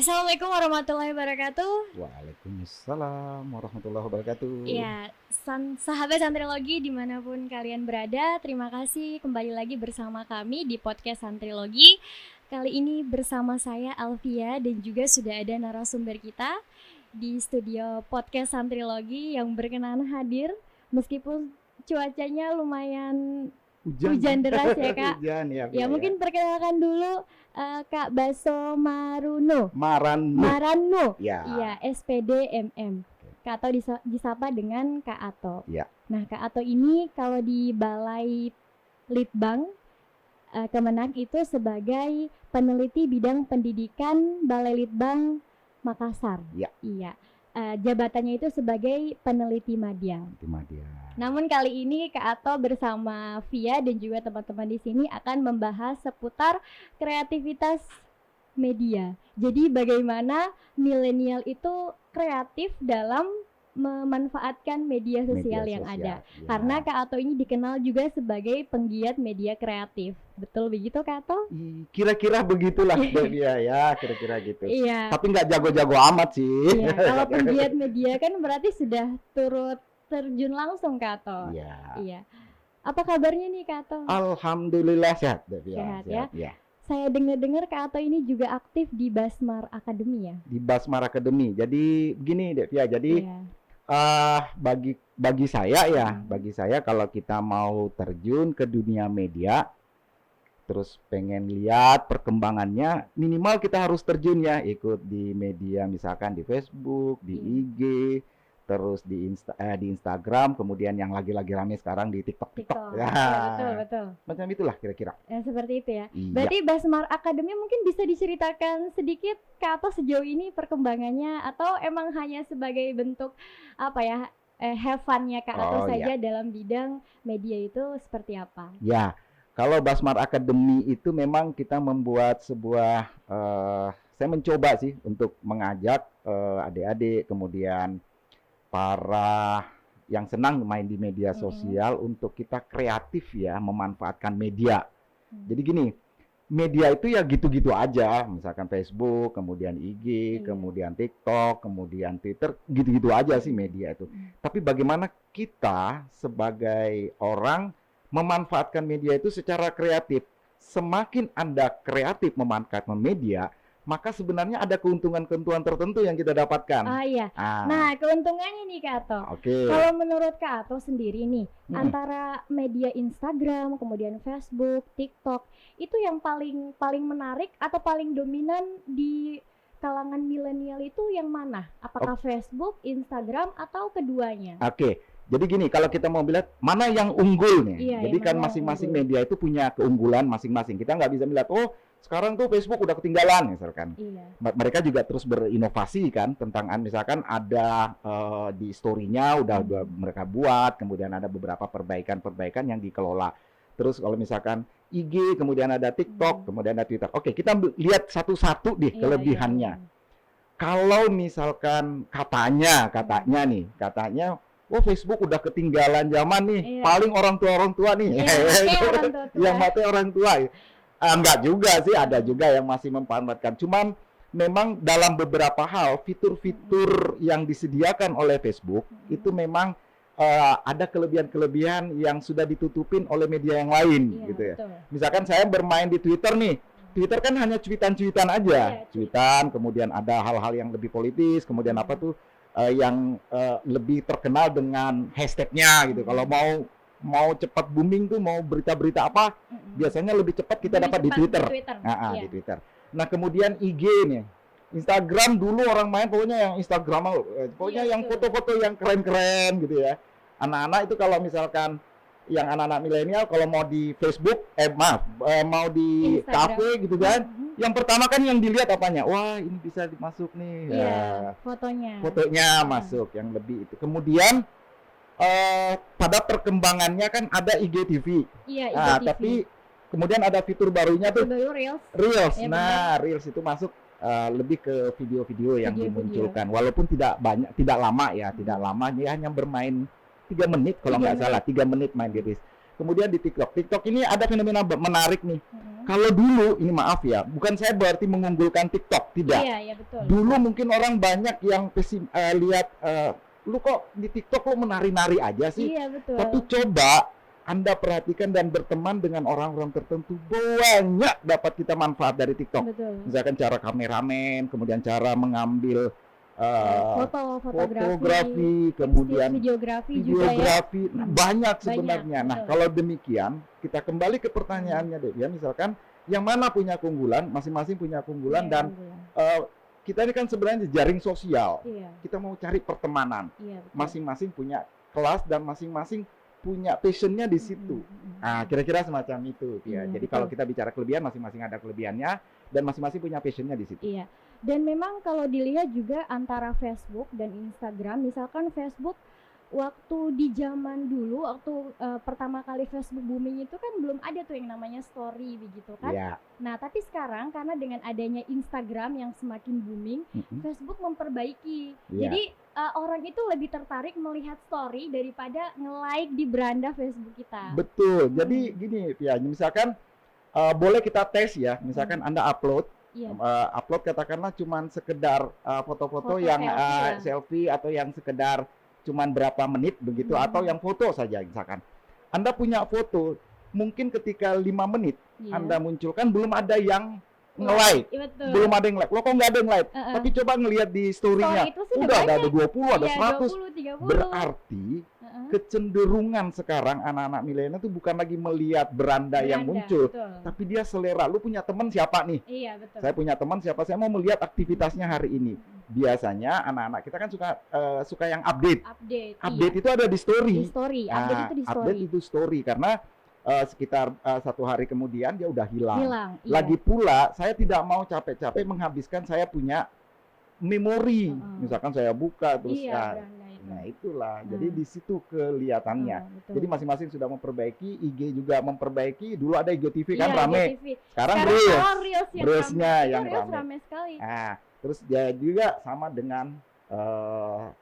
Assalamualaikum warahmatullahi wabarakatuh. Waalaikumsalam warahmatullahi wabarakatuh. Ya, sahabat Santrilogi dimanapun kalian berada, terima kasih kembali lagi bersama kami di podcast Santrilogi. Kali ini bersama saya Alfia dan juga sudah ada narasumber kita di studio podcast Santrilogi yang berkenan hadir meskipun cuacanya lumayan hujan deras ya Kak. Hujan ya. Ya mungkin perkenalkan dulu Kak Baso Marano. Ya. Iya, SPD MM. Kak Ato disapa dengan Kak Ato. Ya. Nah, Kak Ato ini kalau di Balai Litbang Kemenag itu sebagai peneliti bidang pendidikan Balai Litbang Makassar. Ya. Iya. Jabatannya itu sebagai peneliti madya. Namun kali ini Kak Ato bersama Via dan juga teman-teman di sini akan membahas seputar kreativitas media. Jadi bagaimana milenial itu kreatif dalam memanfaatkan media sosial yang ada. Ya. Karena Kak Ato ini dikenal juga sebagai penggiat media kreatif. Betul begitu Kak Ato? Kira-kira begitulah dia ya, kira-kira gitu. Iya. Tapi nggak jago-jago amat sih. Iya, kalau penggiat media kan berarti sudah turut terjun langsung Kak Ato. Iya. Apa kabarnya nih Kak Ato? Alhamdulillah sehat. Sehat ya. Saya dengar Kak Ato ini juga aktif di Basmar Academy ya. Di Basmar Academy. Jadi begini Devia, jadi bagi saya kalau kita mau terjun ke dunia media, terus pengen lihat perkembangannya, minimal kita harus terjun ya, ikut di media misalkan di Facebook, di IG, terus di Instagram, kemudian yang lagi rame sekarang di TikTok. Ya, betul. Macam itulah kira-kira. Seperti itu ya. Iya. Berarti Basmar Academy mungkin bisa diceritakan sedikit Kak Ato sejauh ini perkembangannya, atau emang hanya sebagai bentuk have fun-nya Kak Ato saja dalam bidang media itu seperti apa? Ya. Kalau Basmar Academy itu memang kita membuat sebuah, saya mencoba sih untuk mengajak adik-adik, kemudian para yang senang main di media sosial untuk kita kreatif ya, memanfaatkan media. Jadi gini, media itu ya gitu-gitu aja, misalkan Facebook, kemudian IG, kemudian TikTok, kemudian Twitter, gitu-gitu aja sih media itu. Tapi bagaimana kita sebagai orang memanfaatkan media itu secara kreatif. Semakin Anda kreatif memanfaatkan media, maka sebenarnya ada keuntungan-keuntungan tertentu yang kita dapatkan. Iya. Nah, keuntungannya nih Kak Ato. Kalau menurut Kak Ato sendiri nih, antara media Instagram, kemudian Facebook, TikTok, itu yang paling menarik atau paling dominan di kalangan milenial itu yang mana? Apakah Facebook, Instagram, atau keduanya? Jadi gini, kalau kita mau bilang mana yang unggul nih, jadi kan masing-masing media itu punya keunggulan masing-masing. Kita nggak bisa melihat, sekarang tuh Facebook udah ketinggalan misalkan. Mereka juga terus berinovasi kan tentang misalkan ada di story-nya udah mereka buat, kemudian ada beberapa perbaikan yang dikelola. Terus kalau misalkan IG, kemudian ada TikTok, kemudian ada Twitter. Kita lihat satu-satu deh kelebihannya. Kalau misalkan katanya Facebook udah ketinggalan zaman nih, paling orang tua nih, yang mati orang tua. Enggak juga sih, ada juga yang masih memanfaatkan. Cuman memang dalam beberapa hal fitur-fitur yang disediakan oleh Facebook itu memang ada kelebihan-kelebihan yang sudah ditutupin oleh media yang lain, gitu ya. Betul. Misalkan saya bermain di Twitter nih. Twitter kan hanya cuitan-cuitan aja, cuitan, kemudian ada hal-hal yang lebih politis, kemudian yang lebih terkenal dengan hashtagnya gitu. Kalau mau cepat booming tuh, mau berita-berita apa, biasanya lebih cepat kita dapat di Twitter. Di Twitter. Nah, kemudian IG nih. Instagram dulu orang main pokoknya yang Instagram, pokoknya yang foto-foto yang keren-keren gitu ya. Anak-anak itu kalau misalkan yang anak-anak milenial kalau mau di Facebook, mau di kafe gitu kan. Yang pertama kan yang dilihat apanya? Wah, ini bisa dimasuk nih. Fotonya masuk yang lebih itu. Kemudian pada perkembangannya kan ada IGTV. IGTV. Tapi kemudian ada fitur barunya tuh Reels. Reels itu masuk lebih ke video-video yang dimunculkan. Walaupun tidak lama ya, dia hanya bermain 3 menit kalau nggak salah, 3 menit main di Reels. Kemudian di TikTok ini ada fenomena menarik nih. Kalau dulu, ini maaf ya, bukan saya berarti mengunggulkan TikTok, tidak. Iya, betul. Dulu mungkin orang banyak yang lihat, lu kok di TikTok lu menari-nari aja sih. Iya, betul. Tapi coba Anda perhatikan dan berteman dengan orang-orang tertentu, banyak dapat kita manfaat dari TikTok. Betul. Misalkan cara kameramen, kemudian cara mengambil fotografi, kemudian videografi juga ya. Banyak banyak, sebenarnya. Nah, kalau demikian kita kembali ke pertanyaannya deh ya, misalkan yang mana punya keunggulan, masing-masing punya keunggulan dan kita ini kan sebenarnya jaring sosial. Kita mau cari pertemanan. Masing-masing punya kelas dan masing-masing punya passionnya di situ. Nah, kira-kira semacam itu ya. Jadi kalau kita bicara kelebihan, masing-masing ada kelebihannya dan masing-masing punya passionnya di situ. Iya. Dan memang kalau dilihat juga antara Facebook dan Instagram, misalkan Facebook waktu di zaman dulu, waktu pertama kali Facebook booming itu kan belum ada tuh yang namanya story begitu kan. Nah, tapi sekarang karena dengan adanya Instagram yang semakin booming, Facebook memperbaiki. Jadi orang itu lebih tertarik melihat story daripada nge-like di beranda Facebook kita. Betul. Jadi gini ya, misalkan boleh kita tes ya, misalkan Anda upload katakanlah cuman sekedar foto-foto yang selfie atau yang sekedar cuman berapa menit begitu, atau yang foto saja misalkan. Anda punya foto, mungkin ketika 5 menit Anda munculkan belum ada yang nge-like. Belum ada yang like. Lo kok nggak ada yang like? Tapi coba ngelihat di story-nya. Udah ada 20, ada 100. 20, Berarti kecenderungan sekarang anak-anak milenial itu bukan lagi melihat beranda yang muncul, tapi dia selera. Lu punya teman siapa nih? Saya punya teman siapa, saya mau melihat aktivitasnya hari ini. Biasanya anak-anak kita kan suka yang update. Update itu ada di story. Update itu story karena sekitar 1 hari kemudian dia udah hilang. Lagi pula saya tidak mau capek-capek menghabiskan saya punya memori. Misalkan saya buka terus nah itulah. Jadi di situ kelihatannya. Jadi masing-masing sudah memperbaiki, IG juga memperbaiki. Dulu ada IGTV kan rame. Sekarang Reels-nya yang rame sekali. Nah, terus dia juga sama dengan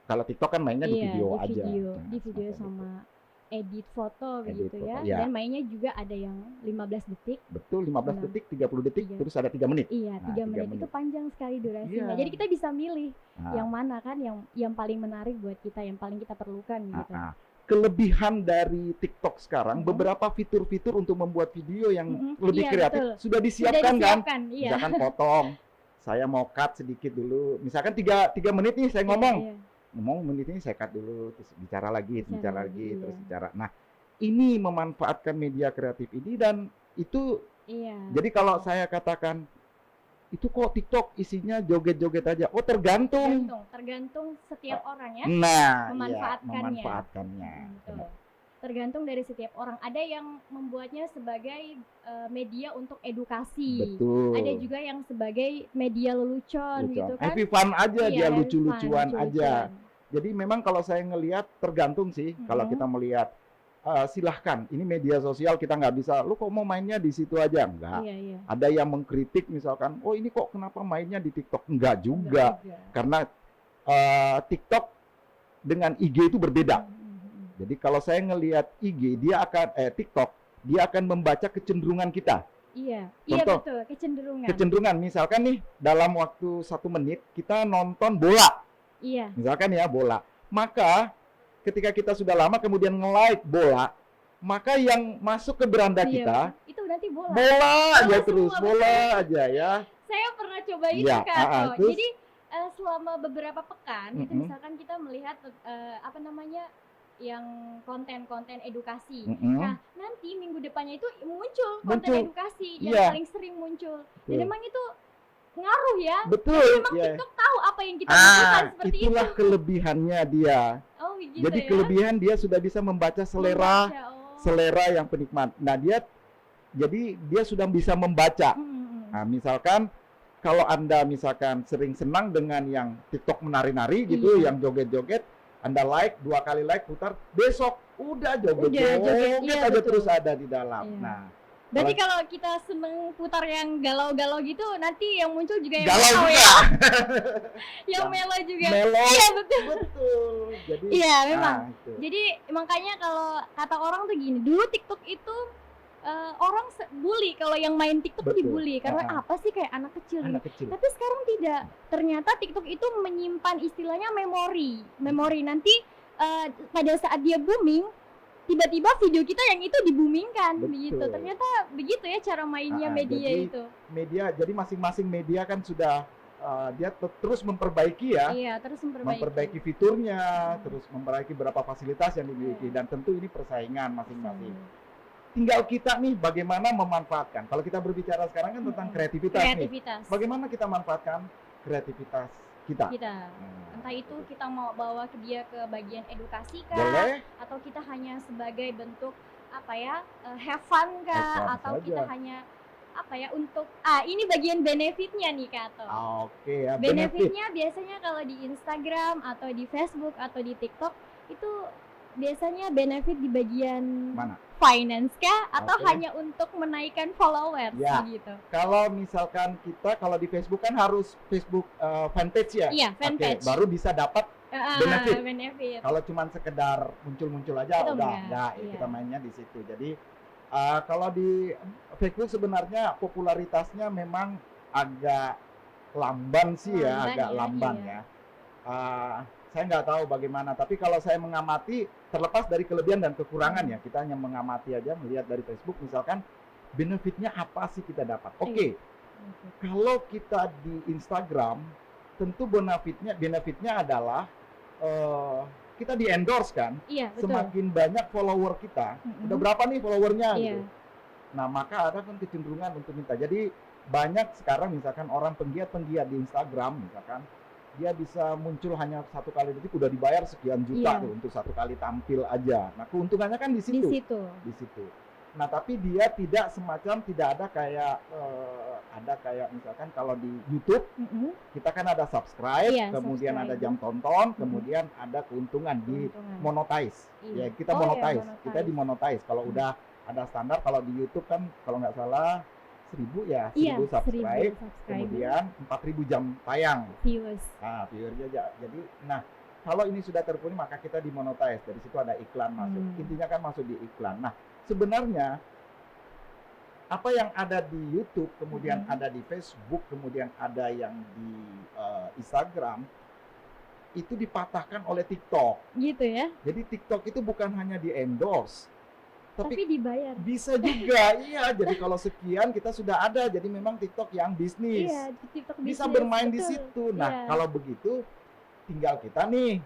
kalau TikTok kan mainnya di video aja. Di video sama edit foto begitu ya. Dan mainnya juga ada yang 15 detik. Betul, 15 detik, 30 detik, terus ada 3 menit. Iya, 3 menit itu panjang sekali durasinya. Jadi kita bisa milih yang mana kan yang paling menarik buat kita, yang paling kita perlukan gitu. Kelebihan dari TikTok sekarang, beberapa fitur-fitur untuk membuat video yang lebih kreatif sudah disiapkan kan. Misalkan potong, saya mau cut sedikit dulu. Misalkan 3 menit nih saya ngomong menit ini saya cut dulu, terus bicara lagi, terus bicara. Nah, ini memanfaatkan media kreatif ini dan itu. Jadi kalau saya katakan itu kok TikTok isinya joget-joget aja. Oh, tergantung setiap orang ya. Nah, memanfaatkannya. Tergantung dari setiap orang. Ada yang membuatnya sebagai media untuk edukasi. Betul. Ada juga yang sebagai media lelucon gitu kan. Happy fun aja, dia lucu-lucuan aja. Jadi memang kalau saya ngelihat tergantung sih. Kalau kita melihat silahkan, ini media sosial kita nggak bisa. Lu kok mau mainnya di situ aja? Enggak. Ada yang mengkritik misalkan, oh ini kok kenapa mainnya di TikTok? Enggak juga. Karena TikTok dengan IG itu berbeda. Jadi kalau saya ngelihat IG, TikTok, dia akan membaca kecenderungan kita. Contoh, betul, kecenderungan. Misalkan nih, dalam waktu 1 menit, kita nonton bola. Misalkan ya, bola. Maka, ketika kita sudah lama kemudian nge-like bola, maka yang masuk ke beranda kita, itu nanti bola aja terus, bola aja ya. Saya pernah coba itu kan. Jadi, selama beberapa pekan, itu misalkan kita melihat, yang konten-konten edukasi. Nah, nanti minggu depannya itu muncul konten edukasi yang paling sering muncul. Dan memang itu ngaruh ya. Betul. Memang TikTok tahu apa yang kita butuhkan seperti itu. Itulah kelebihannya dia. Gitu. Jadi kelebihan dia sudah bisa membaca selera yang penikmat. Nah, dia sudah bisa membaca. Nah, misalkan kalau Anda misalkan sering senang dengan yang TikTok menari-nari gitu, yang joget-joget, Anda like, 2 kali like, putar, besok udah joget-joget aja terus ada di dalam. Nah, berarti kalau kita seneng putar yang galau-galau gitu, nanti yang muncul juga yang galau juga. Ya. Yang melo juga. Iya, betul. Jadi, memang. Jadi makanya kalau kata orang tuh gini, dulu TikTok itu orang bully kalau yang main TikTok Betul. dibully karena apa sih kayak anak kecil Anak gitu. kecil. Tapi sekarang tidak. Ternyata TikTok itu menyimpan istilahnya memori. Nanti pada saat dia booming, tiba-tiba video kita yang itu di-boomingkan begitu. Ternyata begitu ya cara mainnya media jadi, itu. Jadi masing-masing media kan sudah dia terus memperbaiki ya. Iya, terus memperbaiki fiturnya, terus memperbaiki beberapa fasilitas yang dimiliki dan tentu ini persaingan masing-masing. Tinggal kita nih bagaimana memanfaatkan. Kalau kita berbicara sekarang kan tentang kreativitas nih. Bagaimana kita manfaatkan kreativitas kita. Entah itu kita mau bawa ke dia ke bagian edukasi kah? Boleh. Atau kita hanya sebagai bentuk have fun kah? Atau saja. kita hanya untuk ini bagian benefitnya nih Kak Ato. Oke ya. Benefitnya biasanya kalau di Instagram atau di Facebook atau di TikTok itu biasanya benefit di bagian mana? Finance kah atau hanya untuk menaikkan followers gitu? Kalau misalkan kita kalau di Facebook kan harus Facebook fanpage ya. Iya, fanpage. Baru bisa dapat benefit. Kalau cuma sekedar muncul-muncul aja itu udah kita mainnya di situ. Jadi kalau di Facebook sebenarnya popularitasnya memang agak lamban sih agak lamban ya. Saya nggak tahu bagaimana, tapi kalau saya mengamati, terlepas dari kelebihan dan kekurangan ya, kita hanya mengamati aja, melihat dari Facebook misalkan benefitnya apa sih kita dapat. Oke. Kalau kita di Instagram, tentu benefitnya adalah kita di endorse kan. Iya, betul. Semakin banyak follower kita, udah berapa nih followernya gitu. Nah, maka ada kan kecenderungan untuk minta. Jadi banyak sekarang misalkan orang penggiat di Instagram misalkan dia bisa muncul hanya satu kali detik udah dibayar sekian juta tuh untuk satu kali tampil aja. Nah, keuntungannya kan di situ. Di situ. Nah, tapi dia tidak ada kayak misalkan kalau di YouTube kita kan ada subscribe, kemudian ada jam tonton, kemudian ada keuntungan di monetize. Ya, kita monetize. Kita di monetize. Kalau udah ada standar, kalau di YouTube kan kalau nggak salah 1.000 subscribe, kemudian 4.000 jam tayang. Viewersnya aja. Jadi, kalau ini sudah terpenuhi maka kita dimonetize. Dari situ ada iklan masuk. Intinya kan masuk di iklan. Nah, sebenarnya apa yang ada di YouTube, kemudian ada di Facebook, kemudian ada yang di Instagram, itu dipatahkan oleh TikTok. Gitu ya? Jadi TikTok itu bukan hanya di endorse, tapi dibayar. Bisa juga, iya. Jadi kalau sekian kita sudah ada. Jadi memang TikTok yang bisnis. Iya, TikTok bisa bermain di situ. Nah, kalau begitu tinggal kita nih.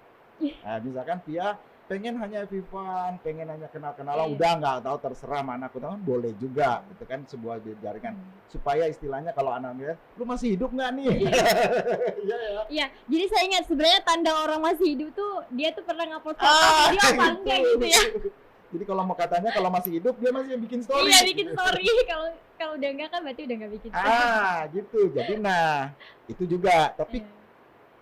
Nah, misalkan Pia pengen hanya fun, pengen hanya kenal-kenalan, udah nggak tahu terserah mana aku tahu, boleh juga. Itu kan sebuah jaringan supaya istilahnya kalau anak-anak, lu masih hidup nggak nih? Iya. Jadi saya ingat sebenarnya tanda orang masih hidup tuh dia tuh pernah ngupload foto video apa enggak gitu ya. Jadi kalau mau katanya kalau masih hidup dia masih bikin story. Iya, bikin story. Kalau udah enggak kan berarti udah enggak bikin story. Gitu. Jadi itu juga. Tapi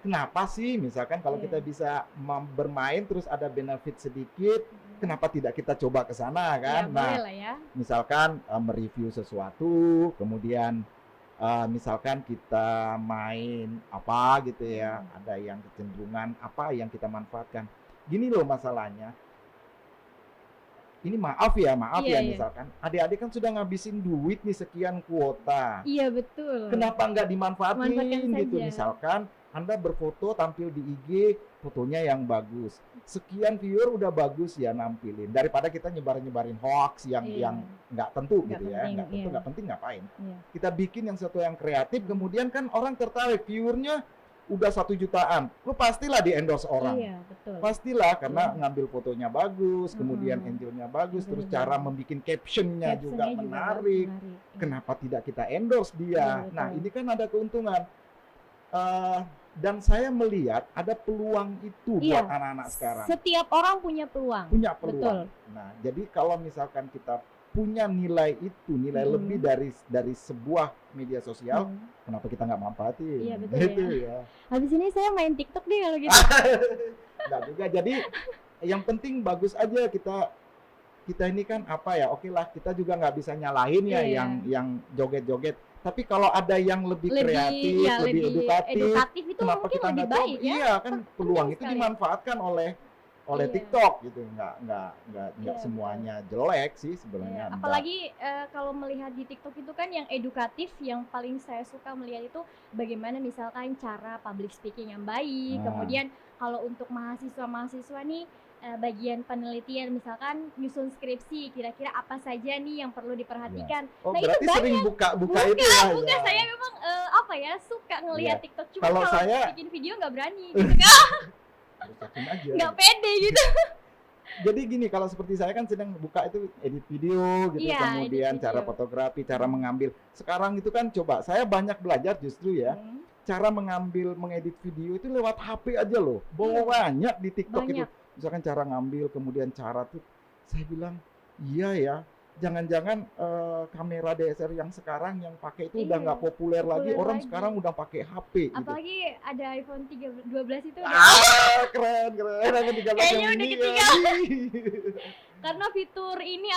kenapa sih misalkan kalau kita bisa bermain terus ada benefit sedikit, kenapa tidak kita coba ke sana kan? Boleh lah ya. Misalkan mereview sesuatu, kemudian misalkan kita main apa gitu ya, ada yang kecenderungan apa yang kita manfaatkan. Gini loh masalahnya. Ini maaf ya misalkan adik-adik kan sudah ngabisin duit nih sekian kuota. Iya, betul. Kenapa nggak dimanfaatin gitu? Misalkan Anda berfoto tampil di IG, fotonya yang bagus. Sekian viewer udah bagus ya nampilin. Daripada kita nyebarin hoax yang nggak tentu gitu ya. Nggak penting ngapain. Kita bikin yang sesuatu yang kreatif, kemudian kan orang tertarik, viewernya udah 1 jutaan, lu pastilah di endorse orang. Iya, betul. Pastilah karena ngambil fotonya bagus, kemudian angle-nya bagus, terus cara membuat captionnya juga menarik. Kenapa tidak kita endorse dia? Nah, ini kan ada keuntungan. Dan saya melihat ada peluang itu buat anak-anak sekarang. Setiap orang punya peluang. Betul. Nah, jadi kalau misalkan kita punya nilai itu, nilai lebih dari sebuah media sosial, kenapa kita nggak manfaatin? Iya, betul gitu ya. Habis ini saya main TikTok deh kalau gitu. Nggak juga. Jadi yang penting bagus aja kita ini kan oke lah, kita juga nggak bisa nyalahin yang joget-joget. Tapi kalau ada yang lebih kreatif, lebih edukatif, itu kenapa mungkin kita lebih nggak baik coba? ya? Iya kan, peluang itu dimanfaatkan oleh oleh TikTok gitu. Nggak semuanya jelek sih sebenarnya. Apalagi kalau melihat di TikTok itu kan yang edukatif, yang paling saya suka melihat itu bagaimana misalkan cara public speaking yang baik. Kemudian kalau untuk mahasiswa nih bagian penelitian misalkan nyusun skripsi, kira-kira apa saja nih yang perlu diperhatikan. Oh, berarti itu sering buka itu ya? Buka, saya memang suka ngelihat TikTok, cuma kalau saya bikin video nggak berani gitu kan. Nggak pede gitu. Jadi gini, kalau seperti saya kan sedang buka itu edit video gitu, kemudian cara fotografi, cara mengambil. Sekarang itu kan coba, saya banyak belajar justru ya, cara mengedit video itu lewat HP aja loh. Banyak di TikTok itu. Misalkan cara ngambil, kemudian cara tuh, saya bilang, iya ya, jangan-jangan kamera DSLR yang sekarang yang pakai itu udah nggak populer lagi, orang sekarang udah pakai HP. Apalagi gitu. Ada iPhone 12 itu udah. Keren, iPhone 13 kayaknya udah ketinggalan. Karena fitur ini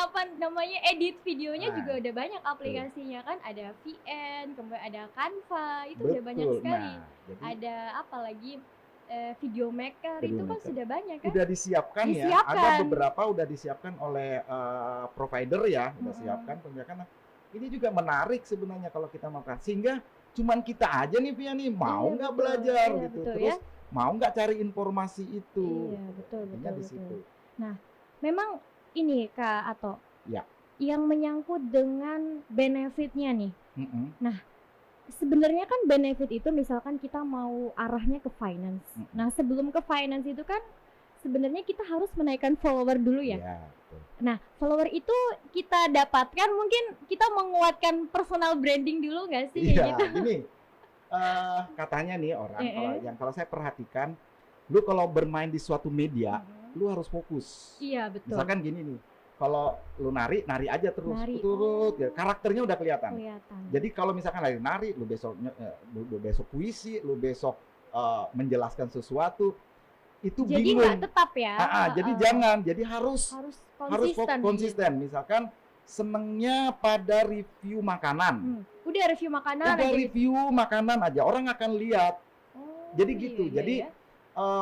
edit videonya juga udah banyak aplikasinya kan, ada VN, kemudian ada Canva, itu udah banyak sekali. Ada apalagi video maker itu kan sudah banyak kan? Udah disiapkan ya. Ada beberapa udah disiapkan oleh provider ya, udah siapkan penyiapkan. Ini juga menarik sebenarnya kalau kita makan. Sehingga cuman kita aja nih Via nih mau nggak belajar gitu. Terus mau nggak cari informasi itu. Iya, betul. Di situ. Nah, memang ini Kak Ato. Ya. Yang menyangkut dengan benefitnya nih. Nah, sebenarnya kan benefit itu misalkan kita mau arahnya ke finance. Nah, sebelum ke finance itu kan sebenarnya kita harus menaikkan follower dulu ya. Betul. Nah, follower itu kita dapatkan mungkin kita menguatkan personal branding dulu nggak sih? Iya, gini. Katanya nih orang kalau saya perhatikan, lu kalau bermain di suatu media, lu harus fokus. Iya, betul. Misalkan gini nih. Kalau lu nari aja terus, ya, karakternya udah kelihatan. Jadi kalau misalkan lagi nari, lu besok puisi, lu besok menjelaskan sesuatu, itu jadi bingung. Jadi nggak tetap ya. Jadi jangan, jadi harus konsisten. Misalkan senengnya pada review makanan. Udah review makanan. Review makanan aja, orang akan lihat. Jadi gitu. Jadi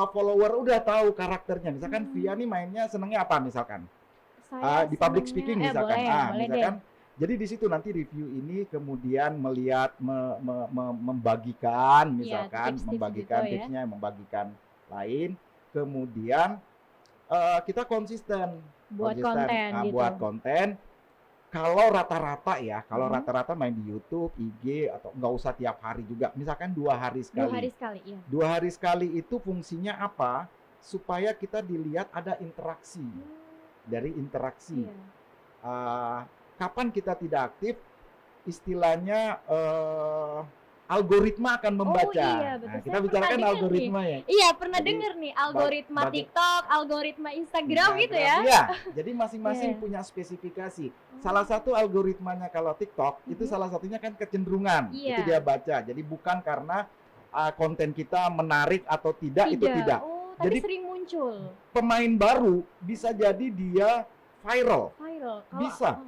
follower udah tahu karakternya. Misalkan Via nih mainnya senengnya apa misalkan? Di public speaking misalkan, misalkan. Jadi di situ nanti review ini kemudian melihat membagikan, misalkan membagikan tipsnya, membagikan lain, kemudian kita konsisten buat konten. Kalau rata-rata ya, rata-rata main di YouTube, IG atau nggak usah tiap hari juga, misalkan 2 hari sekali. 2 hari sekali, iya. 2 hari sekali itu fungsinya apa? Supaya kita dilihat ada interaksi. Dari interaksi. Kapan kita tidak aktif, istilahnya algoritma akan membaca. Iya, betul. Kita bicarakan algoritma ya. Iya, pernah dengar nih algoritma TikTok, algoritma Instagram gitu ya. Iya, jadi masing-masing punya spesifikasi. Salah satu algoritmanya kalau TikTok itu salah satunya kan kecenderungan. Itu dia baca. Jadi bukan karena konten kita menarik atau tidak. Itu tidak. Jadi sering muncul. Pemain baru bisa jadi dia viral. Bisa.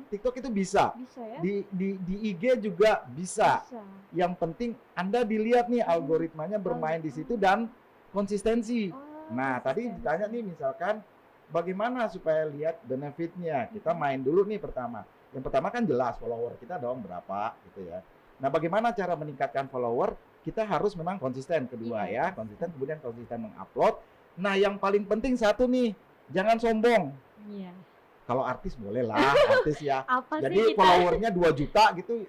TikTok itu bisa. Ya? Di IG juga bisa. Yang penting Anda dilihat nih algoritmanya bermain di situ dan konsistensi. Nah, tadi ditanya nih misalkan bagaimana supaya lihat benefitnya. Kita main dulu nih pertama. Yang pertama kan jelas follower kita dong berapa gitu ya. Nah, bagaimana cara meningkatkan follower? Kita harus memang konsisten kedua ya, konsisten kemudian konsisten mengupload. Nah, yang paling penting satu nih, jangan sombong. Iya. Kalau artis boleh lah, artis ya. Jadi followernya 2 juta gitu,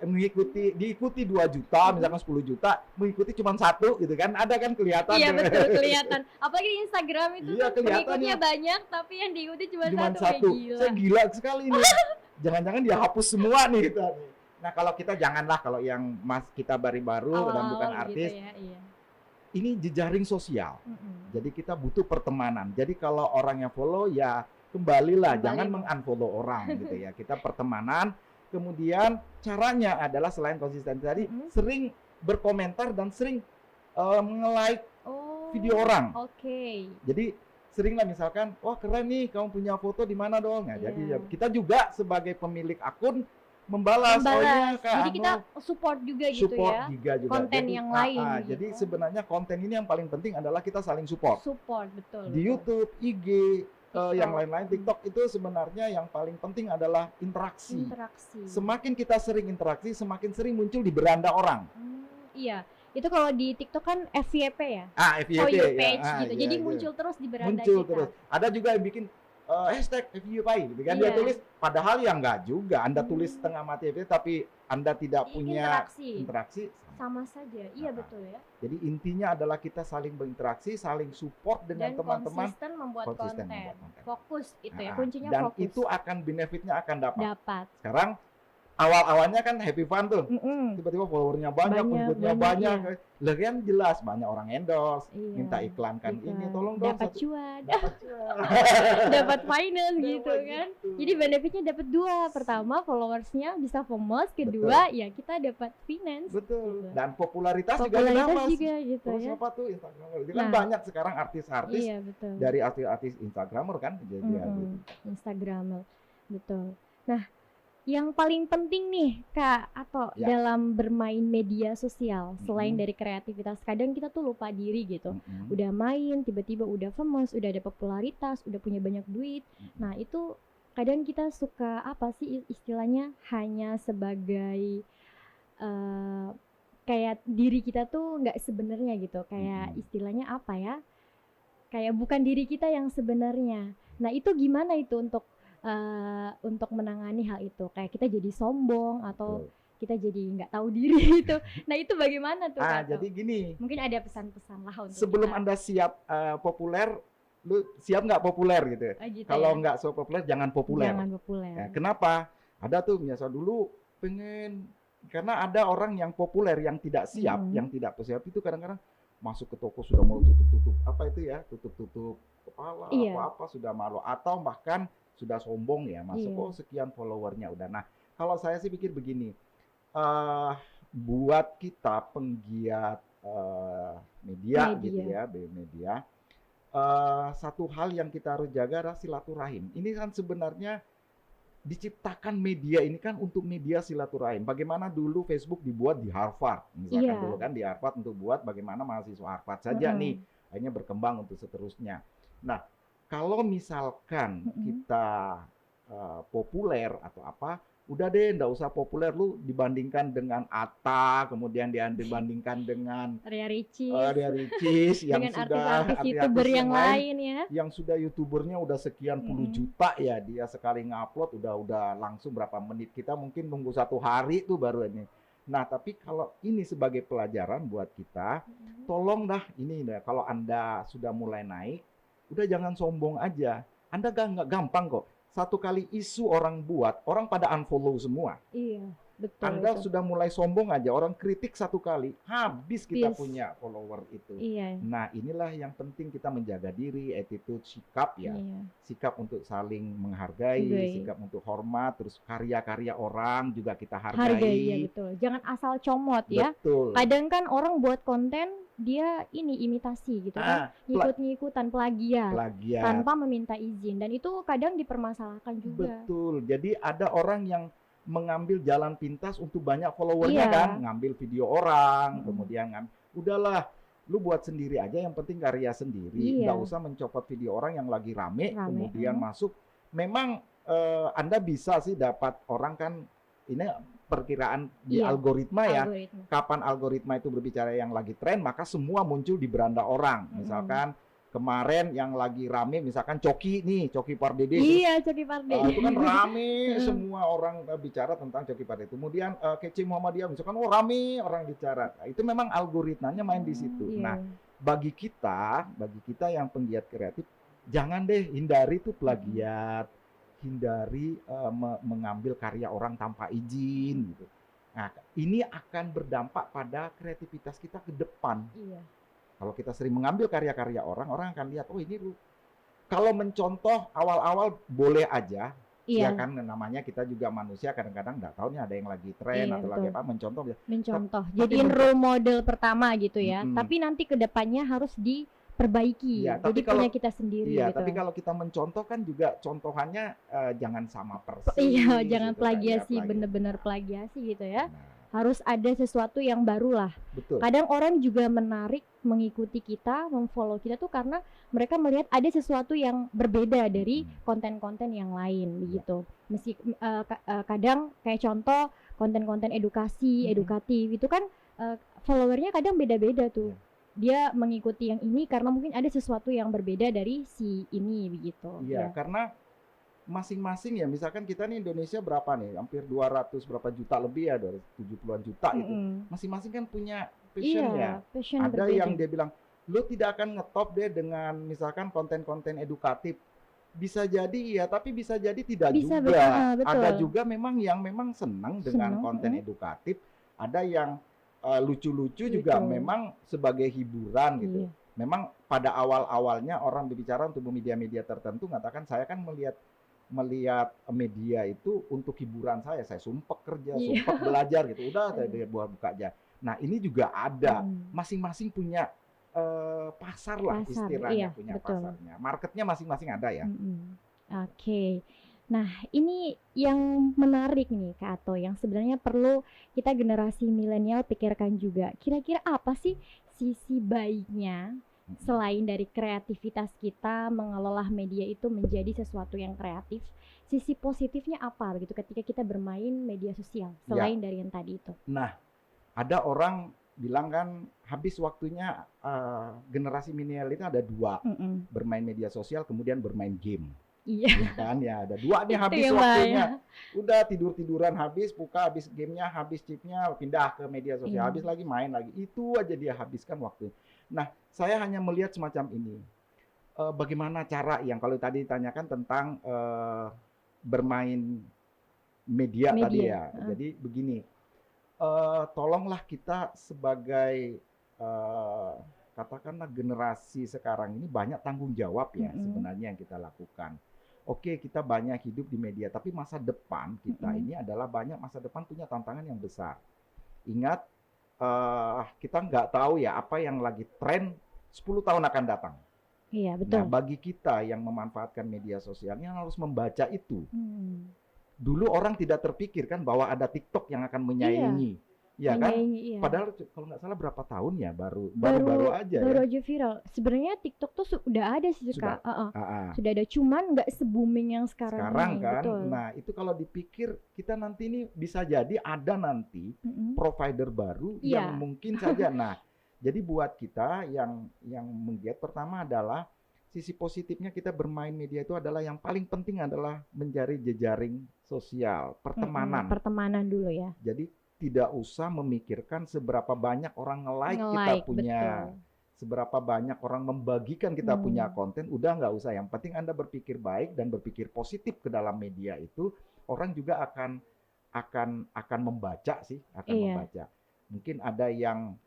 diikuti 2 juta, misalkan 10 juta, mengikuti cuma 1 gitu kan, ada kan kelihatan. Iya betul, kelihatan. Apalagi di Instagram itu pengikutnya banyak, tapi yang diikuti cuma 1. Gila. Saya gila sekali nih. Jangan-jangan dia hapus semua nih gitu. Nah, kalau kita janganlah, kalau yang kita baru dan bukan artis. Gitu ya, iya. Ini jejaring sosial. Jadi kita butuh pertemanan. Jadi kalau orang yang follow ya kembalilah, jangan meng-unfollow orang gitu ya. Kita pertemanan. Kemudian caranya adalah selain konsisten tadi, sering berkomentar dan sering nge-like video orang. Jadi seringlah misalkan, wah keren nih kamu punya foto di mana dong. Nah, jadi kita juga sebagai pemilik akun membalas. Oh iya, Kak, jadi kita support juga gitu support ya. juga. Konten jadi, yang lain. Gitu. Jadi sebenarnya konten ini yang paling penting adalah kita saling support. Support, betul. Di YouTube, IG, yang lain-lain, TikTok itu sebenarnya yang paling penting adalah interaksi. Semakin kita sering interaksi, semakin sering muncul di beranda orang. Iya. Itu kalau di TikTok kan FYP ya? FYP For your page gitu. Jadi muncul terus di beranda kita. Terus. Ada juga yang bikin hashtag FYP gitu kan. Dia tulis, padahal ya enggak juga. Anda tulis setengah mati FYP, tapi Anda tidak punya interaksi. Sama saja, iya betul ya. Jadi intinya adalah kita saling berinteraksi, saling support dengan teman-teman. Dan konsisten membuat konten. Fokus itu ya, kuncinya dan fokus. Dan itu akan benefitnya akan dapat. Sekarang awal-awalnya kan happy fun tuh. Tiba-tiba followernya banyak, pengikutnya banyak. Lah kan jelas banyak orang endorse, minta iklankan ini, tolong dong. Dapat cuan. Dapat finance gitu kan. Jadi benefitnya dapat dua. Pertama followersnya bisa famous, kedua ya kita dapat finance. Betul. Gitu. Dan popularitas juga dapat. Gitu ya. Siapa tuh Instagramer? Itu kan banyak sekarang artis-artis dari artis-artis Instagramer kan jadi Instagramer. Betul. Nah, yang paling penting nih Kak Ato dalam bermain media sosial selain dari kreativitas, kadang kita tuh lupa diri gitu. Udah main tiba-tiba udah famous, udah ada popularitas, udah punya banyak duit. Nah itu kadang kita suka apa sih istilahnya, hanya sebagai kayak diri kita tuh nggak sebenarnya gitu, kayak istilahnya apa ya, kayak bukan diri kita yang sebenarnya. Nah itu gimana itu untuk menangani hal itu, kayak kita jadi sombong atau kita jadi nggak tahu diri itu. Nah itu bagaimana tuh? Jadi gini, mungkin ada pesan-pesan lah untuk sebelum kita. Anda siap populer, lu siap nggak populer gitu. Gitu kalau ya? Nggak so populer, jangan populer. Ya, kenapa? Ada tuh biasa dulu pengen, karena ada orang yang populer yang tidak siap, yang tidak siap itu kadang-kadang masuk ke toko sudah mau tutup apa itu ya, tutup kepala, apa sudah malu, atau bahkan sudah sombong ya, masuk sekian followernya udah. Nah kalau saya sih pikir begini, buat kita penggiat media gitu ya, media, satu hal yang kita harus jaga adalah silaturahim. Ini kan sebenarnya diciptakan media ini kan untuk media silaturahim. Bagaimana dulu Facebook dibuat di Harvard, misalkan dulu kan di Harvard untuk buat bagaimana mahasiswa Harvard saja nih, akhirnya berkembang untuk seterusnya. Nah kalau misalkan kita populer atau apa, udah deh nggak usah populer, lu dibandingkan dengan Atta, kemudian dibandingkan dengan Ria Ricis yang dengan sudah artis YouTuber yang lain ya, yang sudah YouTubernya udah sekian puluh juta ya, dia sekali ngupload udah langsung berapa menit, kita mungkin nunggu 1 hari tuh baru ini. Nah tapi kalau ini sebagai pelajaran buat kita, tolong dah ini dah, kalau Anda sudah mulai naik, udah jangan sombong aja. Anda nggak gampang kok. Satu kali isu orang buat, orang pada unfollow semua. Iya, betul. Anda sudah mulai sombong aja, orang kritik 1 kali, habis kita punya follower itu. Iya. Nah inilah yang penting, kita menjaga diri, attitude, sikap ya. Sikap untuk saling menghargai, sikap untuk hormat, terus karya-karya orang juga kita hargai. Iya betul. Jangan asal comot ya. Betul. Kadang kan orang buat konten, dia imitasi gitu kan, ngikut-ngikutan, plagiat tanpa meminta izin, dan itu kadang dipermasalahkan juga. Betul. Jadi ada orang yang mengambil jalan pintas untuk banyak followernya kan, ngambil video orang, kemudian udahlah, lu buat sendiri aja, yang penting karya sendiri, nggak usah mencopot video orang yang lagi rame. Kemudian masuk. Memang Anda bisa sih dapat orang kan, ini perkiraan di algoritma ya. Kapan algoritma itu berbicara yang lagi tren, maka semua muncul di beranda orang. Misalkan kemarin yang lagi rame, misalkan Coki Pardede. Iya, Coki Pardede. Itu kan rame, semua orang bicara tentang Coki Pardede. Kemudian Kece Muhammadiyah, misalkan rame orang bicara. Nah, itu memang algoritmanya main di situ. Nah, bagi kita yang penggiat kreatif, jangan deh hindari tuh plagiat, hindari mengambil karya orang tanpa izin gitu. Nah, ini akan berdampak pada kreativitas kita ke depan. Kalau kita sering mengambil karya-karya orang akan lihat, oh ini lu. Kalau mencontoh awal-awal boleh aja, ya kan, namanya kita juga manusia, kadang-kadang nggak tahu nih ada yang lagi tren atau lagi apa, mencontoh. Jadiin role model pertama gitu ya. Tapi nanti ke depannya harus perbaiki. Ya, jadi punya kita sendiri. Iya, gitu. tapi kalau kita mencontoh kan juga contohannya jangan sama persis. Iya, jangan gitu, plagiasi, bener-bener plagiasi gitu ya. Nah, harus ada sesuatu yang baru lah. betul. Kadang orang juga menarik mengikuti kita, memfollow kita tuh karena mereka melihat ada sesuatu yang berbeda dari konten-konten yang lain begitu. Meski kadang kayak contoh konten-konten edukasi, edukatif itu kan followernya kadang beda-beda tuh. Dia mengikuti yang ini karena mungkin ada sesuatu yang berbeda dari si ini begitu. Iya, karena masing-masing ya, misalkan kita nih Indonesia berapa nih, hampir 200 berapa juta lebih ya, 270-an juta itu. Masing-masing kan punya passion ya. Passion ada berbeda. yang dia bilang, lo tidak akan ngetop deh dengan misalkan konten-konten edukatif. Bisa jadi iya, tapi bisa jadi tidak juga. Betul. Ada juga memang yang memang senang dengan konten edukatif. Ada yang lucu-lucu juga memang sebagai hiburan gitu. Memang pada awal-awalnya orang berbicara untuk media-media tertentu mengatakan saya kan melihat media itu untuk hiburan saya sumpek kerja, sumpek belajar gitu. Udah saya buka aja. Nah, ini juga ada. Masing-masing punya pasar lah istilahnya, punya pasarnya. Marketnya masing-masing ada ya. Oke. Nah, ini yang menarik nih Kak Ato, yang sebenarnya perlu kita generasi milenial pikirkan juga. Kira-kira apa sih sisi baiknya selain dari kreativitas kita mengelola media itu menjadi sesuatu yang kreatif, sisi positifnya apa begitu ketika kita bermain media sosial selain dari yang tadi itu? Nah, ada orang bilang kan habis waktunya generasi milenial itu ada dua, bermain media sosial kemudian bermain game. Iya. Kan ya ada dua nih habis waktunya. Udah tiduran habis, buka habis gamenya, habis chipnya, pindah ke media sosial, habis lagi main lagi. Itu aja dia habiskan waktu. Nah, saya hanya melihat semacam ini. Bagaimana cara yang kalau tadi ditanyakan tentang bermain media tadi ya. Jadi begini, tolonglah kita sebagai katakanlah generasi sekarang ini banyak tanggung jawab ya sebenarnya yang kita lakukan. Oke, kita banyak hidup di media, tapi masa depan kita ini adalah banyak masa depan punya tantangan yang besar. Ingat, kita nggak tahu ya apa yang lagi tren 10 tahun akan datang. Iya, betul. Nah, bagi kita yang memanfaatkan media sosialnya harus membaca itu. Dulu orang tidak terpikirkan bahwa ada TikTok yang akan menyaingi. Ya kan? Padahal kalau nggak salah berapa tahun ya baru aja viral. Sebenarnya TikTok tuh sudah ada sih Kak. Sudah ada, cuman nggak se-booming yang sekarang kan. Betul. Nah, itu kalau dipikir kita nanti ini bisa jadi ada nanti provider baru yang mungkin saja. Nah, jadi buat kita yang menggiat pertama adalah sisi positifnya kita bermain media itu adalah yang paling penting adalah mencari jejaring sosial, pertemanan. Pertemanan dulu ya. Jadi tidak usah memikirkan seberapa banyak orang nge-like kita punya, seberapa banyak orang membagikan kita punya konten, udah nggak usah. Yang penting Anda berpikir baik dan berpikir positif ke dalam media itu, orang juga akan membaca sih, membaca. Mungkin ada yang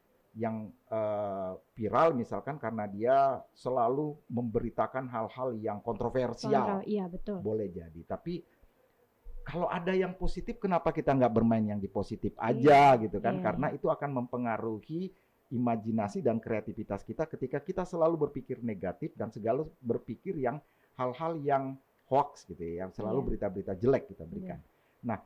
viral misalkan karena dia selalu memberitakan hal-hal yang kontroversial, betul. Boleh jadi, tapi kalau ada yang positif, kenapa kita nggak bermain yang di positif aja gitu kan? Karena itu akan mempengaruhi imajinasi dan kreativitas kita ketika kita selalu berpikir negatif dan segala berpikir yang hal-hal yang hoax gitu ya, yang selalu berita-berita jelek kita berikan. Nah,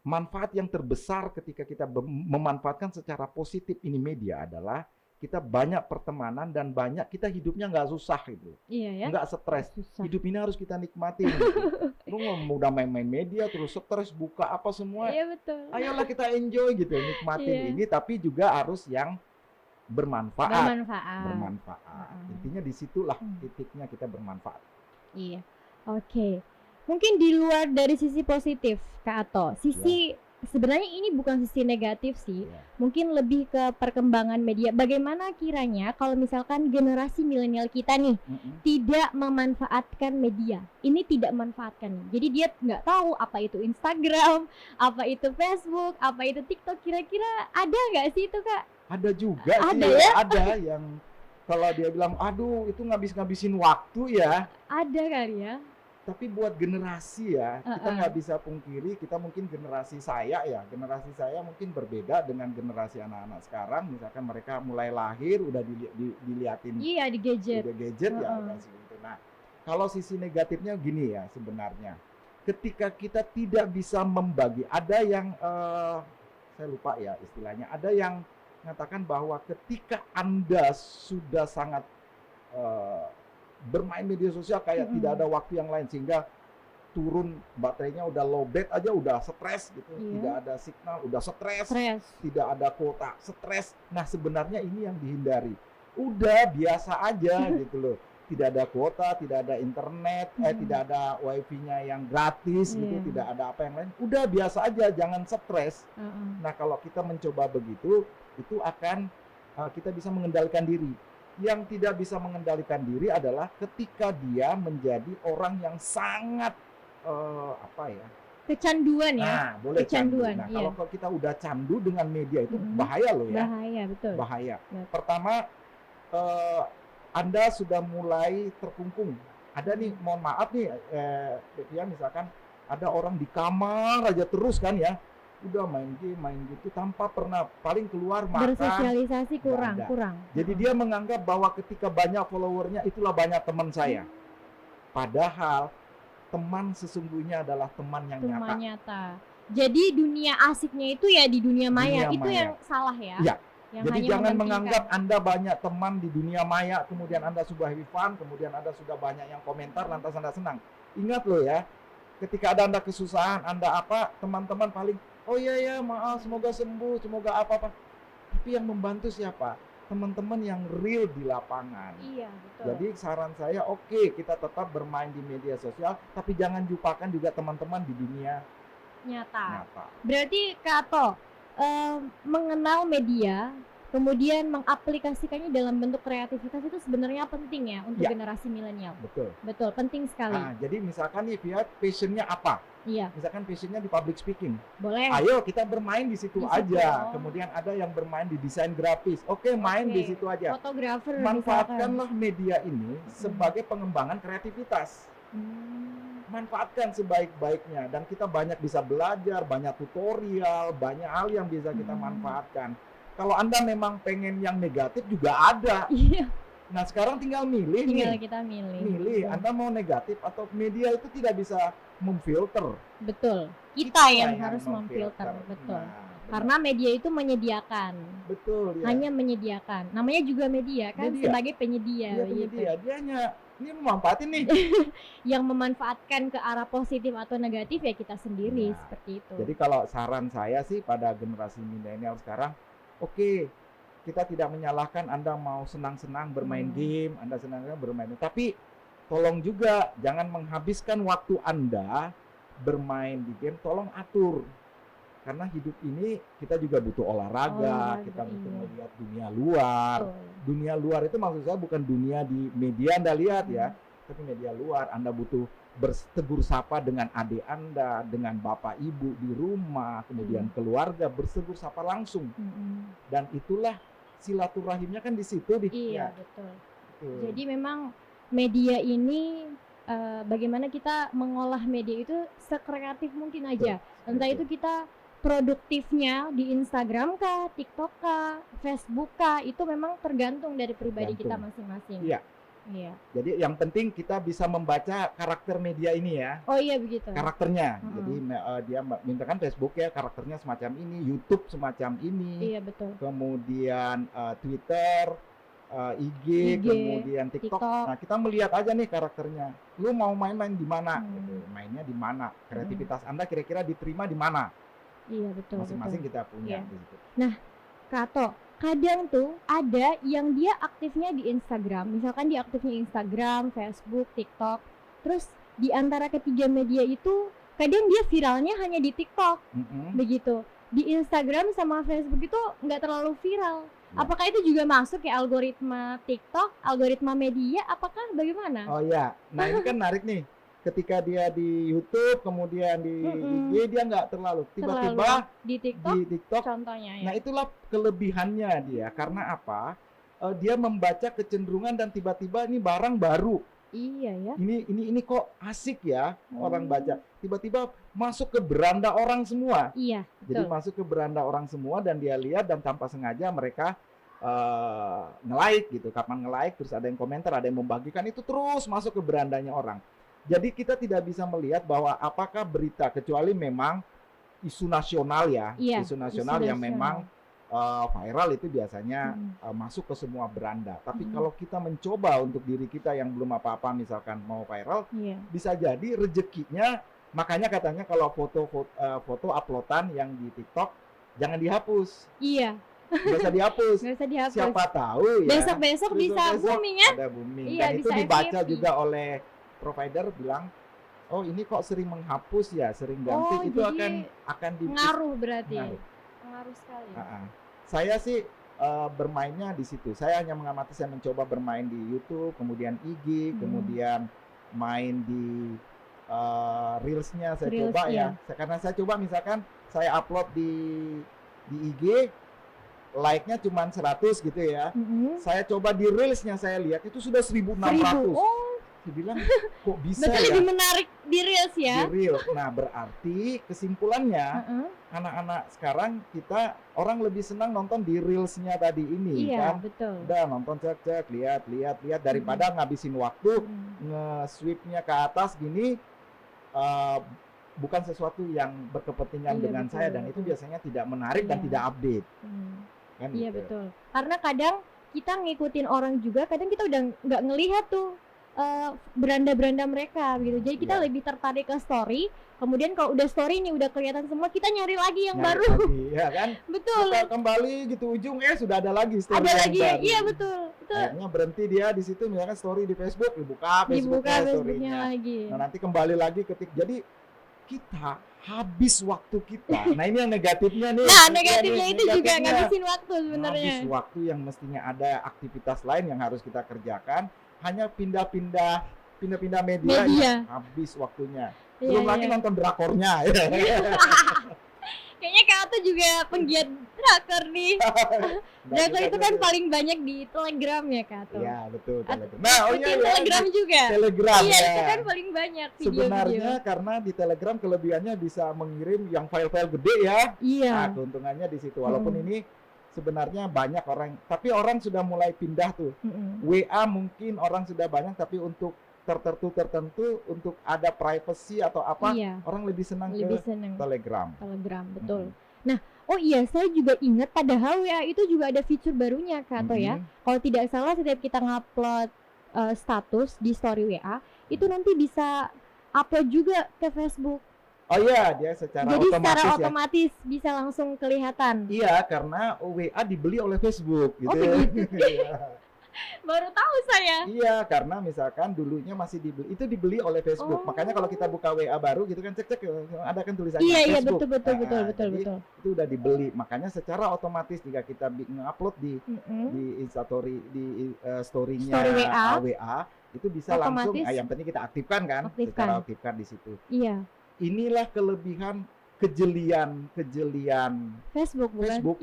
manfaat yang terbesar ketika kita memanfaatkan secara positif ini media adalah kita banyak pertemanan dan banyak kita hidupnya nggak susah gitu, nggak stres. Hidup ini harus kita nikmatin. Lu udah main-main media terus stres buka apa semua. Iya betul. Ayolah kita enjoy gitu, nikmatin ini, tapi juga harus yang bermanfaat. Intinya disitulah titiknya kita bermanfaat. Iya. Oke. Mungkin di luar dari sisi positif Kak Ato, sebenarnya ini bukan sisi negatif sih, mungkin lebih ke perkembangan media. Bagaimana kiranya kalau misalkan generasi milenial kita nih tidak memanfaatkan media, ini tidak memanfaatkan, jadi dia nggak tahu apa itu Instagram, apa itu Facebook, apa itu TikTok, kira-kira ada nggak sih itu Kak? Ada juga ada sih, ya? Ada yang kalau dia bilang, aduh itu ngabisin waktu ya. Ada kali ya. Tapi buat generasi ya, kita nggak bisa pungkiri, kita mungkin generasi saya mungkin berbeda dengan generasi anak-anak sekarang. Misalkan mereka mulai lahir udah diliatin di gadget, ya udah segitu. Nah, kalau sisi negatifnya gini ya sebenarnya, ketika kita tidak bisa membagi, ada yang saya lupa ya istilahnya, ada yang mengatakan bahwa ketika Anda sudah sangat bermain media sosial kayak tidak ada waktu yang lain, sehingga turun baterainya, udah low bat aja udah stres gitu, tidak ada signal udah stres, tidak ada kuota stres. Nah sebenarnya ini yang dihindari, udah biasa aja gitu loh, tidak ada kuota, tidak ada internet, tidak ada wifi-nya yang gratis gitu, tidak ada apa yang lain, udah biasa aja, jangan stres. Nah kalau kita mencoba begitu, itu akan kita bisa mengendalikan diri. Yang tidak bisa mengendalikan diri adalah ketika dia menjadi orang yang sangat kecanduan ya. Nah, boleh kecanduan. Nah, kalau kita udah candu dengan media itu bahaya loh ya. Bahaya, betul. Bahaya. Pertama, Anda sudah mulai terkungkung. Ada nih, mohon maaf nih, ya misalkan ada orang di kamar aja terus kan ya. Udah main game, main gitu tanpa pernah paling keluar makan, bersosialisasi kurang. Jadi dia menganggap bahwa ketika banyak followernya itulah banyak teman saya. Padahal teman sesungguhnya adalah teman yang nyata. Jadi dunia asiknya itu ya di dunia maya. Itu yang salah ya. Iya. Jadi jangan menganggap Anda banyak teman di dunia maya, kemudian Anda sudah fun, kemudian Anda sudah banyak yang komentar, lantas Anda senang. Ingat loh ya, ketika ada Anda kesusahan, Anda apa, teman-teman paling oh iya maaf, semoga sembuh, semoga apa-apa. Tapi yang membantu siapa? Teman-teman yang real di lapangan. Iya, betul. Jadi saran saya, oke, kita tetap bermain di media sosial, tapi jangan lupakan juga teman-teman di dunia nyata. Berarti Kak Ato, mengenal media, kemudian mengaplikasikannya dalam bentuk kreativitas itu sebenarnya penting ya untuk generasi milenial. Betul, penting sekali. Nah, jadi misalkan nih, Fiat passionnya apa? Iya. Misalkan passionnya di public speaking. Boleh. Ayo kita bermain di situ aja. Kemudian ada yang bermain di desain grafis. Oke, main di situ aja. Fotografer. Manfaatkanlah media ini sebagai pengembangan kreativitas. Manfaatkan sebaik-baiknya, dan kita banyak bisa belajar, banyak tutorial, banyak hal yang bisa kita manfaatkan. Kalau Anda memang pengen yang negatif juga ada. Iya. Nah sekarang tinggal milih nih. Kita milih. Milih, Anda mau negatif atau media itu tidak bisa memfilter. Betul. Kita yang harus memfilter. Betul. Nah, karena media itu menyediakan. Betul. Ya. Hanya menyediakan. Namanya juga media kan, sebagai penyedia. Dia penyedia. Dia hanya ini memanfaatin nih. Yang memanfaatkan ke arah positif atau negatif ya kita sendiri, seperti itu. Jadi kalau saran saya sih pada generasi milenial sekarang, oke, kita tidak menyalahkan Anda mau senang-senang bermain game, Anda senang-senang bermain game. Tapi tolong juga jangan menghabiskan waktu Anda bermain di game, tolong atur. Karena hidup ini kita juga butuh olahraga, kita butuh melihat dunia luar. Dunia luar itu maksud saya bukan dunia di media Anda lihat ya, tapi media luar. Anda butuh bertegur sapa dengan adik Anda, dengan bapak ibu di rumah, kemudian keluarga, bertegur sapa langsung. Dan itulah silaturahimnya kan di situ. Iya, betul. Jadi memang media ini bagaimana kita mengolah media itu sekreatif mungkin aja. Entah itu kita produktifnya di Instagram kah, TikTok kah, Facebook kah, itu memang tergantung dari pribadi kita masing-masing. Iya. Jadi yang penting kita bisa membaca karakter media ini ya. Oh iya begitu. Karakternya. Jadi dia mintakan Facebook ya karakternya semacam ini, YouTube semacam ini. Iya betul. Kemudian Twitter, IG, kemudian TikTok. Nah kita melihat aja nih karakternya. Lu mau main-main di mana? Gitu. Mainnya di mana? Kreativitas Anda kira-kira diterima di mana? Iya betul. Masing-masing kita punya. Gitu. Nah, Kak Ato, kadang tuh ada yang dia aktifnya di Instagram, misalkan dia aktifnya Instagram, Facebook, TikTok. Terus di antara ketiga media itu kadang dia viralnya hanya di TikTok, begitu. Di Instagram sama Facebook itu nggak terlalu viral. Apakah itu juga masuk ya algoritma TikTok, algoritma media? Apakah bagaimana? Oh iya, nah ini kan menarik nih. Ketika dia di YouTube, kemudian di IG, dia nggak terlalu. Tiba-tiba di TikTok contohnya ya. Nah itulah kelebihannya dia. Karena apa? Dia membaca kecenderungan dan tiba-tiba ini barang baru. Iya ya. Ini kok asik ya orang baca. Tiba-tiba masuk ke beranda orang semua. Iya, Jadi betul. masuk ke beranda orang semua dan dia lihat dan tanpa sengaja mereka nge-like gitu. Kapan nge-like terus ada yang komentar, ada yang membagikan, itu terus masuk ke berandanya orang. Jadi kita tidak bisa melihat bahwa apakah berita, kecuali memang isu nasional ya, Iya, isu nasional isu yang memang viral itu biasanya Mm-mm. masuk ke semua beranda. Tapi Mm-mm. kalau kita mencoba untuk diri kita yang belum apa-apa misalkan mau viral, Iya. bisa jadi rezekinya. Makanya katanya kalau foto uploadan yang di TikTok jangan dihapus. Iya, Nggak usah dihapus. nggak usah dihapus. Siapa tahu ya. Besok-besok bisa besok-besok booming ya. ada booming. Iya, Dan itu bisa dibaca FYP. juga oleh provider bilang, oh ini kok sering menghapus ya, sering ganti. Oh, Itu jadi akan ngaruh berarti. Ngaruh. Pengaruh sekali. Saya sih bermainnya di situ. Saya hanya mengamati, saya mencoba bermain di YouTube, kemudian IG, kemudian main di Reels-nya saya coba ya. Karena saya coba misalkan saya upload di IG, like-nya cuma 100 gitu ya. Saya coba di Reels-nya saya lihat itu sudah 1.600. Oh. Saya bilang kok bisa Berarti ya? lebih menarik di Reels ya? Di Reels. Nah berarti kesimpulannya anak-anak sekarang orang lebih senang nonton di Reels-nya tadi ini. Iya, kan? betul. Udah nonton cek lihat daripada ngabisin waktu nge-swipe-nya ke atas gini, bukan sesuatu yang berkepentingan dengan betul, saya, dan itu biasanya tidak menarik dan tidak update. Kan Iya gitu. betul. Karena kadang kita ngikutin orang juga, kadang kita udah nggak ngelihat tuh beranda-beranda mereka gitu. Jadi kita lebih tertarik ke story. Kemudian kalau udah story nih udah kelihatan semua, kita nyari lagi yang baru. Ya kan? Betul. Kita kembali gitu ujung sudah ada lagi story. Ada yang lagi ya? baru. Iya betul. Akhirnya berhenti dia di situ, misalkan story di Facebook, dibuka Facebooknya lagi. Nah nanti kembali lagi jadi kita habis waktu kita. Nah ini yang negatifnya nih. Nah negatifnya itu juga ngabisin waktu sebenarnya. Habis waktu yang mestinya ada aktivitas lain yang harus kita kerjakan, hanya pindah-pindah media. Habis waktunya. Belum lagi nonton drakornya. Kayaknya Kak Ato juga penggiat drakor nih. Drakor itu kan paling banyak di Telegram ya Kak Ato. Iya betul. Telegram. Nah Telegram juga. Telegram iya, ya. Itu kan paling banyak video-video. Sebenarnya karena di Telegram kelebihannya bisa mengirim yang file-file gede ya. Iya. Nah keuntungannya di situ. Walaupun ini sebenarnya banyak orang, tapi orang sudah mulai pindah tuh. WA mungkin orang sudah banyak, tapi untuk tertentu untuk ada privacy atau apa, orang lebih senang ke Telegram. Telegram, betul. Nah, oh iya, saya juga ingat padahal WA itu juga ada fitur barunya Kak Ato ya. Kalau tidak salah setiap kita ngupload status di story WA, itu nanti bisa upload juga ke Facebook. Oh iya, dia secara otomatis bisa langsung kelihatan. Iya, karena WA dibeli oleh Facebook gitu. Oh, begitu. Baru tahu saya. Iya, karena misalkan dulunya masih dibeli oleh Facebook. Makanya kalau kita buka WA baru gitu kan, cek ada kan tulisannya Facebook. Iya, betul. Itu udah dibeli. Makanya secara otomatis jika kita ngupload di Instastory, di story-nya WA, itu bisa otomatis langsung yang penting kita aktifkan kan, secara aktifkan di situ. Iya. Inilah kelebihan kejelian Facebook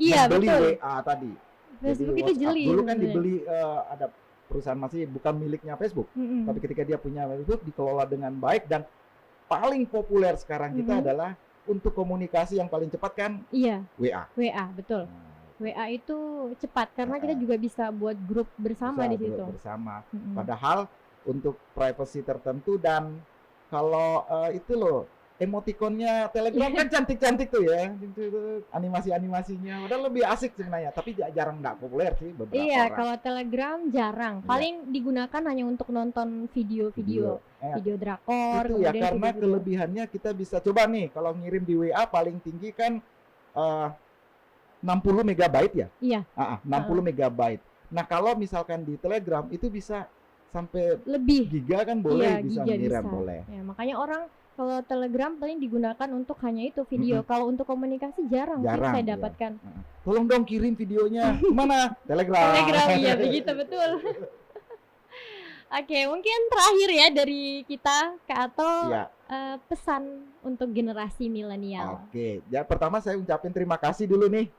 iya, membeli WA tadi. Facebook jadi, itu jeli. Dulu kan dibeli ada perusahaan masih bukan miliknya Facebook, tapi ketika dia punya Facebook dikelola dengan baik, dan paling populer sekarang kita adalah untuk komunikasi yang paling cepat kan? Iya. WA, betul. WA itu cepat karena kita juga bisa buat grup bersama di situ. Bersama. Padahal untuk privacy tertentu, dan kalau itu loh emotikonnya Telegram kan cantik-cantik tuh ya, animasi-animasinya udah lebih asik sebenarnya, tapi jarang nggak populer sih beberapa orang. Kalau Telegram jarang, paling digunakan hanya untuk nonton video drakor. Itu ya karena kelebihannya kita bisa coba nih, kalau ngirim di WA paling tinggi kan 60 megabyte ya. Iya. 60 megabyte. Nah kalau misalkan di Telegram itu bisa sampai lebih giga kan boleh, bisa ngirim boleh. Ya, makanya orang kalau Telegram paling digunakan untuk hanya itu video. Kalau untuk komunikasi jarang sih saya dapatkan. Tolong dong kirim videonya. Mana? Telegram. Iya begitu betul. Oke, mungkin terakhir ya dari kita Kak Ato, pesan untuk generasi milenial. Oke, ya pertama saya ucapin terima kasih dulu nih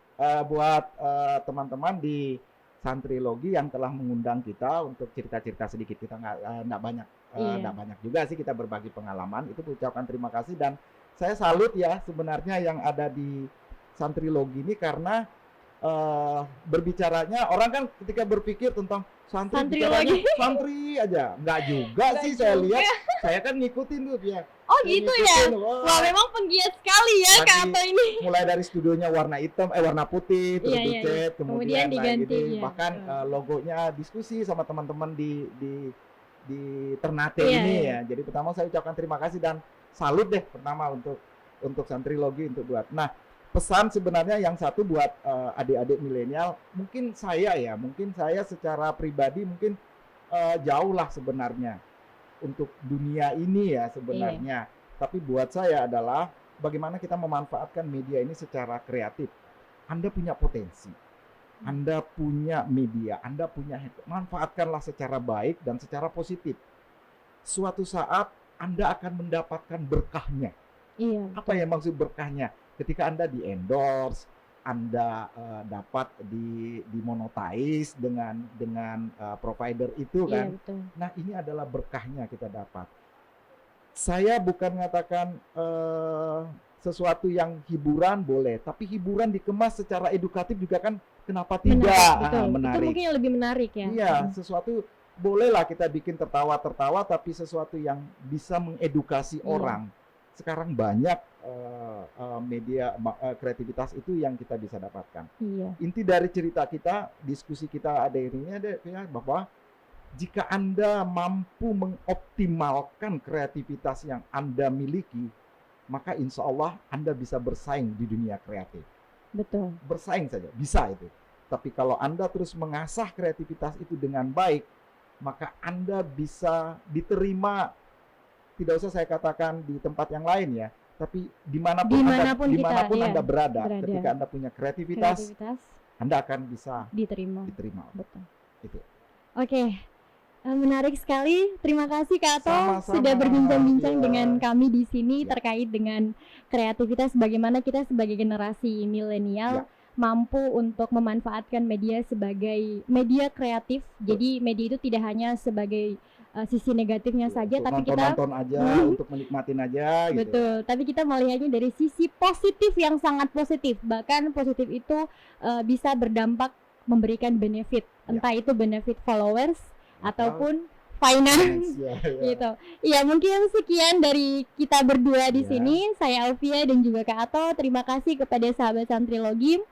buat teman-teman di Santrilogi yang telah mengundang kita untuk cerita-cerita sedikit. Kita nggak banyak Nggak banyak juga sih kita berbagi pengalaman. Itu ucapkan terima kasih, dan saya salut ya sebenarnya yang ada di Santrilogi ini, karena berbicaranya orang kan ketika berpikir tentang bicaranya santri aja, nggak juga sih. Saya lihat, saya kan ngikutin tuh ya. Oh gitu ya. Wah, memang penggiat sekali ya Kak Ato ini. Mulai dari studionya warna hitam, warna putih, terus dicat, kemudian diganti. Bahkan logonya diskusi sama teman-teman di Ternate ini ya. Jadi pertama saya ucapkan terima kasih dan salut deh pertama untuk Santrilogi untuk buat. Nah, pesan sebenarnya yang satu buat adik-adik milenial, mungkin saya secara pribadi mungkin jauh lah sebenarnya untuk dunia ini ya sebenarnya. Tapi buat saya adalah bagaimana kita memanfaatkan media ini secara kreatif. Anda punya potensi, Anda punya media, Anda punya, manfaatkanlah secara baik dan secara positif. Suatu saat Anda akan mendapatkan berkahnya. Apa yang maksud berkahnya? Ketika Anda di-endorse, Anda dapat dimonetize dengan provider itu kan. Nah, ini adalah berkahnya kita dapat. Saya bukan mengatakan sesuatu yang hiburan boleh, tapi hiburan dikemas secara edukatif juga kan, kenapa tidak? Menarik. Itu mungkin yang lebih menarik ya. Iya, sesuatu bolehlah kita bikin tertawa-tertawa, tapi sesuatu yang bisa mengedukasi orang. Sekarang banyak media kreativitas itu yang kita bisa dapatkan. Inti dari cerita kita, diskusi kita ada ya, bahwa jika Anda mampu mengoptimalkan kreativitas yang Anda miliki, maka insya Allah Anda bisa bersaing di dunia kreatif. Betul. Bersaing saja, bisa itu. Tapi kalau Anda terus mengasah kreativitas itu dengan baik, maka Anda bisa diterima. Tidak usah saya katakan di tempat yang lain ya, tapi dimanapun Anda berada, ketika Anda punya kreativitas, Anda akan bisa diterima. Betul. Itu. Oke, menarik sekali. Terima kasih Kak Ato sudah berbincang-bincang dengan kami di sini terkait dengan kreativitas, bagaimana kita sebagai generasi milenial mampu untuk memanfaatkan media sebagai media kreatif. Jadi media itu tidak hanya sebagai sisi negatifnya saja, tapi kita nonton aja, untuk menikmatin aja gitu. Betul, tapi kita melihatnya dari sisi positif yang sangat positif. Bahkan positif itu bisa berdampak memberikan benefit, entah itu benefit followers ataupun finance gitu. Ya, mungkin sekian dari kita berdua di sini. Saya Alfia dan juga Kak Ato. Terima kasih kepada sahabat Santrilogi.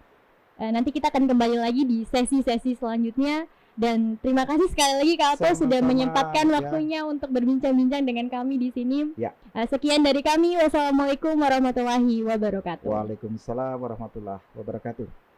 Nanti kita akan kembali lagi di sesi-sesi selanjutnya. Dan terima kasih sekali lagi Kak Ato sudah menyempatkan waktunya untuk berbincang-bincang dengan kami di sini. Sekian dari kami. Wassalamualaikum warahmatullahi wabarakatuh. Waalaikumsalam warahmatullahi wabarakatuh.